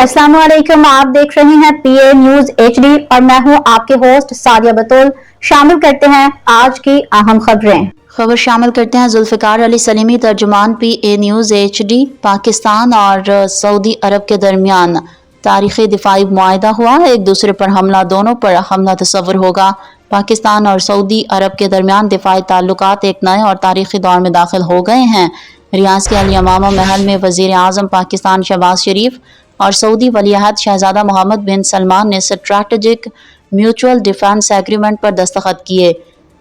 अस्सलाम वालेकुम। आप देख रहे हैं पीए न्यूज एचडी और मैं हूं आपके होस्ट सादिया बतूल। शामिल करते हैं आज की अहम खबर शामिल करते हैं। जुल्फिकार अली सलीमी, तर्जुमान पीए न्यूज एचडी। पाकिस्तान और सऊदी अरब के दरमियान तारीखी दिफाई मुआहदा हुआ। एक दूसरे पर हमला, दोनों पर हमला तस्वर होगा। पाकिस्तान और सऊदी अरब के दरमियान दिफाई ताल्लुकात एक नए और तारीखी दौर में दाखिल हो गए हैं। रियाज के अल यमामा महल में वजीर आज़म पाकिस्तान शहबाज शरीफ और सऊदी वलीअहद शहजादा मोहम्मद बिन सलमान ने स्ट्रैटेजिक म्यूचुअल डिफेंस एग्रीमेंट पर दस्तखत किए।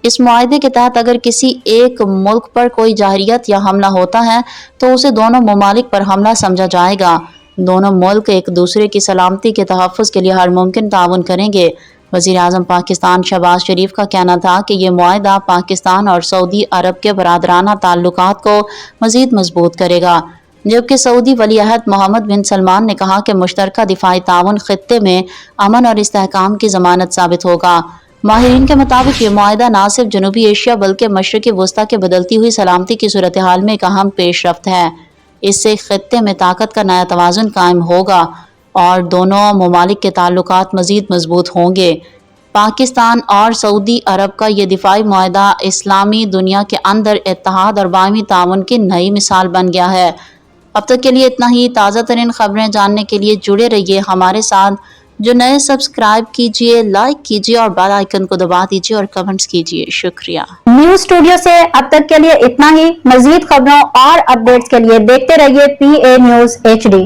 इस मुआहदे के तहत अगर किसी एक मुल्क पर कोई जाहिरियत या हमला होता है तो उसे दोनों ममालिक पर हमला समझा जाएगा। दोनों मुल्क एक दूसरे की सलामती के तहफ़्फ़ुज़ के लिए हर मुमकिन ताउन करेंगे। वज़ीर आज़म पाकिस्तान शहबाज शरीफ का कहना था कि ये मुआहदा पाकिस्तान और सऊदी अरब के बरादराना ताल्लुकात को मज़ीद मजबूत करेगा, जबकि सऊदी वलीअहद मोहम्मद बिन सलमान ने कहा कि मुश्तरका दिफाई ताउन खित्ते में अमन और इस्तेहकाम की ज़मानत साबित होगा। माहिरीन के मुताबिक ये मुआहदा न सिर्फ जनूबी एशिया बल्कि मशरक़ी वस्ता के बदलती हुई सलामती की सूरत हाल में एक अहम पेशरफ्त है। इससे खित्ते में ताकत का नया तवाज़ुन कायम होगा और दोनों ममालिक के ताल्लुकात मज़ीद मजबूत होंगे। पाकिस्तान और सऊदी अरब का ये दिफाई मुआहदा इस्लामी दुनिया के अंदर इत्तेहाद और बाहमी ताउन की नई मिसाल बन गया है। अब तक के लिए इतना ही। ताज़ा तरीन खबरें जानने के लिए जुड़े रहिए हमारे साथ। जो नए सब्सक्राइब कीजिए, लाइक कीजिए और बेल आइकन को दबा दीजिए और कमेंट्स कीजिए। शुक्रिया। न्यूज स्टूडियो से अब तक के लिए इतना ही। मजीद खबरों और अपडेट्स के लिए देखते रहिए पीए न्यूज एचडी।